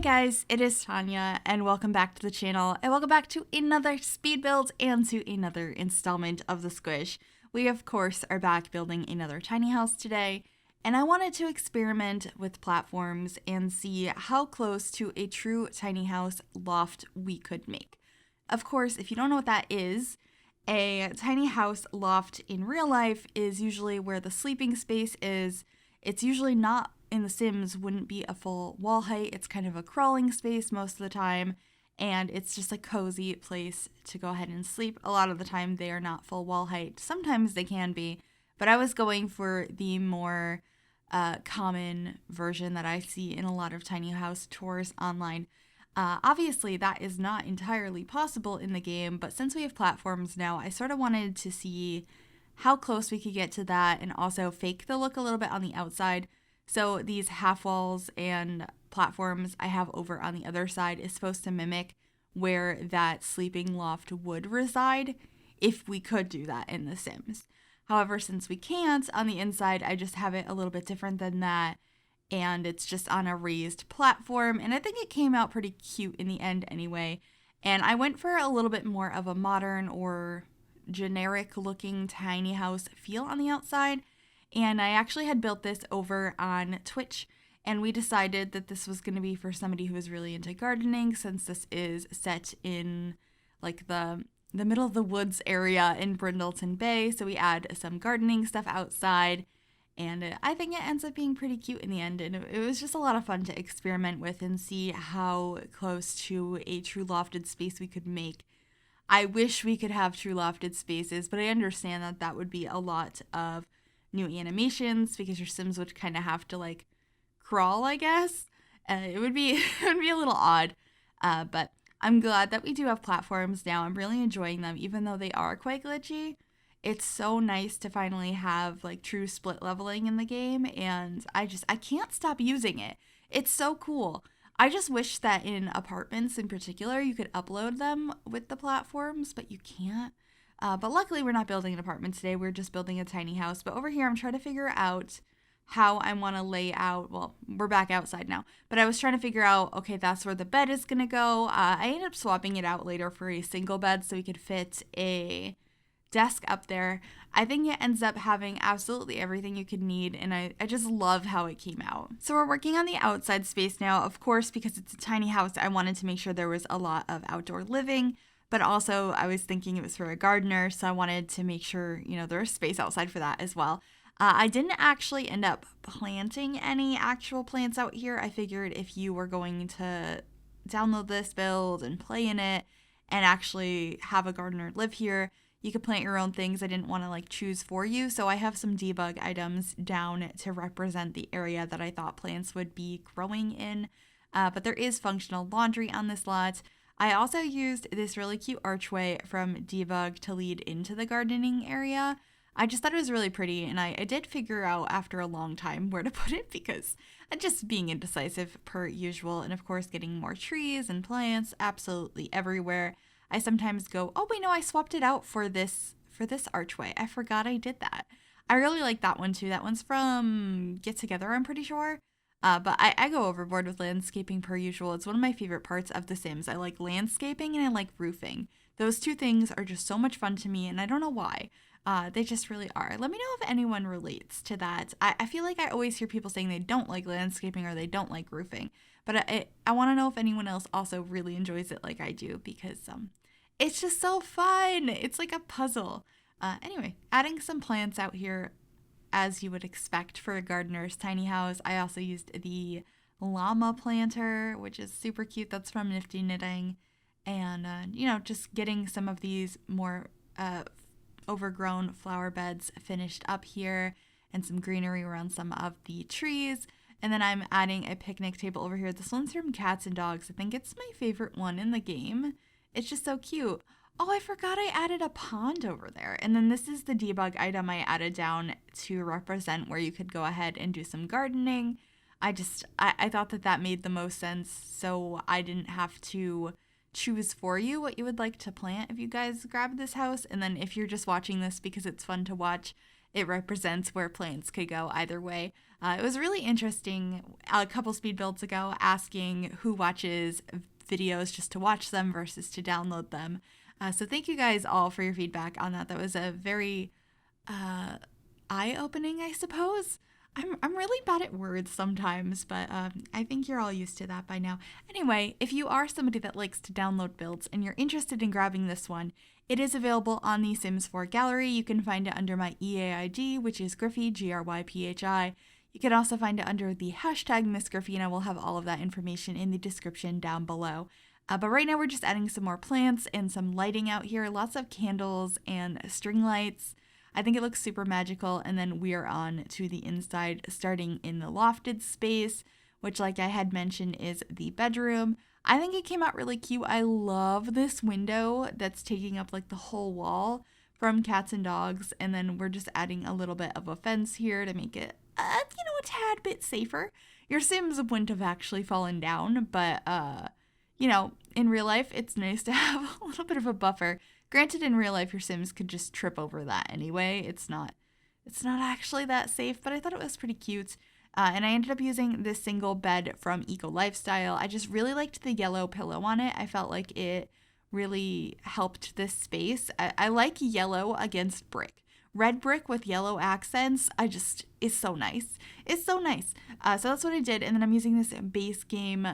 guys, it is Tanya, and welcome back to the channel, and welcome back to another speed build and to another installment of the Squish. We, of course, are back building another tiny house today, and I wanted to experiment with platforms and see how close to a true tiny house loft we could make. Of course, if you don't know what that is, a tiny house loft in real life is usually where the sleeping space is. It's usually not in The Sims, wouldn't be a full wall height. It's kind of a crawling space most of the time, and it's just a cozy place to go ahead and sleep. A lot of the time they are not full wall height. Sometimes they can be, but I was going for the more common version that I see in a lot of tiny house tours online. Obviously that is not entirely possible in the game, but since we have platforms now, I sort of wanted to see how close we could get to that and also fake the look a little bit on the outside. So these half walls and platforms I have over on the other side is supposed to mimic where that sleeping loft would reside if we could do that in The Sims. However, since we can't, on the inside I just have it a little bit different than that, and it's just on a raised platform, and I think it came out pretty cute in the end anyway. And I went for a little bit more of a modern or generic looking tiny house feel on the outside. And I actually had built this over on Twitch, and we decided that this was going to be for somebody who is really into gardening, since this is set in like the middle of the woods area in Brindleton Bay. So we add some gardening stuff outside, and I think it ends up being pretty cute in the end. And it was just a lot of fun to experiment with and see how close to a true lofted space we could make. I wish we could have true lofted spaces, but I understand that that would be a lot of new animations because your Sims would kind of have to like crawl, I guess. It would be a little odd, but I'm glad that we do have platforms now. I'm really enjoying them, even though they are quite glitchy. It's so nice to finally have like true split leveling in the game, and I can't stop using it. It's so cool. I just wish that in apartments in particular you could upload them with the platforms, but you can't. But luckily we're not building an apartment today, we're just building a tiny house. But over here I'm trying to figure out how I want to lay out, well, we're back outside now, but I was trying to figure out, okay, that's where the bed is going to go. I ended up swapping it out later for a single bed so we could fit a desk up there. I think it ends up having absolutely everything you could need, and I just love how it came out. So we're working on the outside space now. Of course, because it's a tiny house, I wanted to make sure there was a lot of outdoor living. But also, I was thinking it was for a gardener, so I wanted to make sure, there was space outside for that as well. I didn't actually end up planting any actual plants out here. I figured if you were going to download this build and play in it and actually have a gardener live here, you could plant your own things. I didn't want to choose for you, so I have some debug items down to represent the area that I thought plants would be growing in. But there is functional laundry on this lot. I also used this really cute archway from Debug to lead into the gardening area. I just thought it was really pretty, and I did figure out after a long time where to put it because I'm just being indecisive per usual, and of course getting more trees and plants absolutely everywhere. I sometimes go, oh wait, no, I swapped it out for this archway. I forgot I did that. I really like that one too. That one's from Get Together, I'm pretty sure. But I go overboard with landscaping per usual. It's one of my favorite parts of The Sims. I like landscaping and I like roofing. Those two things are just so much fun to me, and I don't know why. They just really are. Let me know if anyone relates to that. I feel like I always hear people saying they don't like landscaping or they don't like roofing. But I want to know if anyone else also really enjoys it like I do, because it's just so fun. It's like a puzzle. Anyway, adding some plants out here as you would expect for a gardener's tiny house. I also used the llama planter, which is super cute. That's from Nifty Knitting. And, just getting some of these more overgrown flower beds finished up here and some greenery around some of the trees. And then I'm adding a picnic table over here. This one's from Cats and Dogs. I think it's my favorite one in the game. It's just so cute. Oh, I forgot I added a pond over there. And then this is the debug item I added down to represent where you could go ahead and do some gardening. I thought that made the most sense, so I didn't have to choose for you what you would like to plant if you guys grab this house. And then if you're just watching this because it's fun to watch it represents where plants could go either way. It was really interesting a couple speed builds ago asking who watches videos just to watch them versus to download them. So thank you guys all for your feedback on that. That was a very eye-opening, I suppose. I'm really bad at words sometimes, but I think you're all used to that by now. Anyway, if you are somebody that likes to download builds and you're interested in grabbing this one, it is available on the Sims 4 gallery. You can find it under my EAID, which is Gryphi, Gryphi. You can also find it under the hashtag Miss Gryphi, and I will have all of that information in the description down below. But right now we're just adding some more plants and some lighting out here. Lots of candles and string lights. I think it looks super magical, and then we are on to the inside, starting in the lofted space, which, like I had mentioned, is the bedroom. I think it came out really cute. I love this window that's taking up like the whole wall from cats and dogs, and then we're just adding a little bit of a fence here to make it, a tad bit safer. Your Sims wouldn't have actually fallen down, but, in real life, it's nice to have a little bit of a buffer. Granted, in real life, your Sims could just trip over that anyway. It's not actually that safe, but I thought it was pretty cute. And I ended up using this single bed from Eco Lifestyle. I just really liked the yellow pillow on it. I felt like it really helped this space. I like yellow against brick. Red brick with yellow accents, it's so nice. It's so nice. So that's what I did. And then I'm using this base game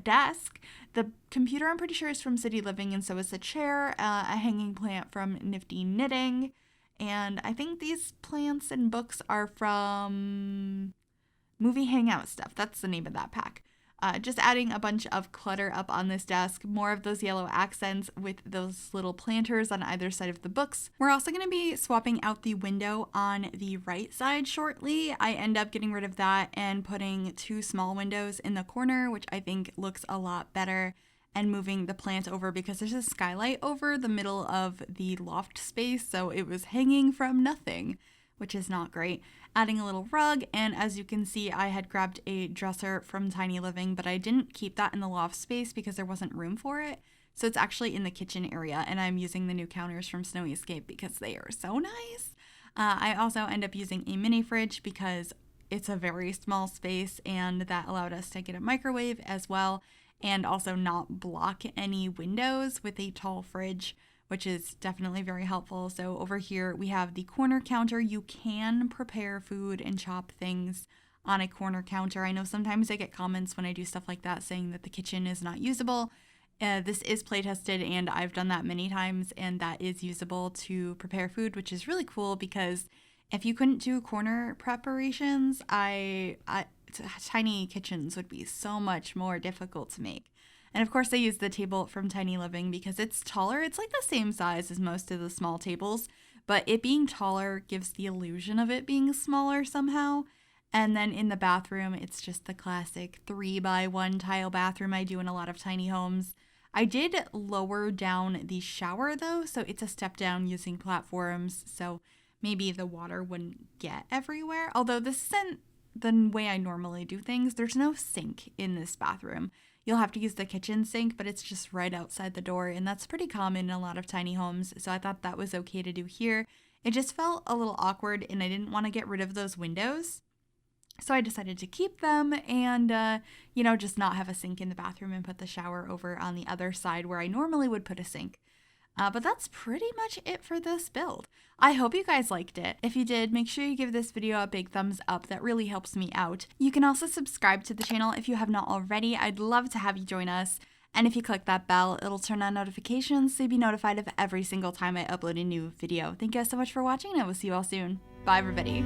desk. The computer, I'm pretty sure, is from City Living, and so is the chair, a hanging plant from Nifty Knitting. And I think these plants and books are from Movie Hangout Stuff. That's the name of that pack. Just adding a bunch of clutter up on this desk, more of those yellow accents with those little planters on either side of the books. We're also going to be swapping out the window on the right side shortly. I end up getting rid of that and putting 2 small windows in the corner, which I think looks a lot better, and moving the plant over because there's a skylight over the middle of the loft space, so it was hanging from nothing, which is not great. Adding a little rug, and as you can see, I had grabbed a dresser from Tiny Living, but I didn't keep that in the loft space because there wasn't room for it. So it's actually in the kitchen area, and I'm using the new counters from Snowy Escape because they are so nice. I also end up using a mini fridge because it's a very small space, and that allowed us to get a microwave as well, and also not block any windows with a tall fridge, which is definitely very helpful. So over here we have the corner counter. You can prepare food and chop things on a corner counter. I know sometimes I get comments when I do stuff like that saying that the kitchen is not usable. This is play tested, and I've done that many times, and that is usable to prepare food, which is really cool because if you couldn't do corner preparations, tiny kitchens would be so much more difficult to make. And of course I use the table from Tiny Living because it's taller. It's like the same size as most of the small tables, but it being taller gives the illusion of it being smaller somehow. And then in the bathroom, it's just the classic 3x1 tile bathroom I do in a lot of tiny homes. I did lower down the shower though, so it's a step down using platforms, so maybe the water wouldn't get everywhere. Although this isn't the way I normally do things. There's no sink in this bathroom. You'll have to use the kitchen sink, but it's just right outside the door, and that's pretty common in a lot of tiny homes, so I thought that was okay to do here. It just felt a little awkward, and I didn't want to get rid of those windows, so I decided to keep them and, just not have a sink in the bathroom and put the shower over on the other side where I normally would put a sink. But that's pretty much it for this build. I hope you guys liked it. If you did, make sure you give this video a big thumbs up. That really helps me out. You can also subscribe to the channel if you have not already. I'd love to have you join us. And if you click that bell, it'll turn on notifications so you'll be notified of every single time I upload a new video. Thank you guys so much for watching, and I will see you all soon. Bye, everybody.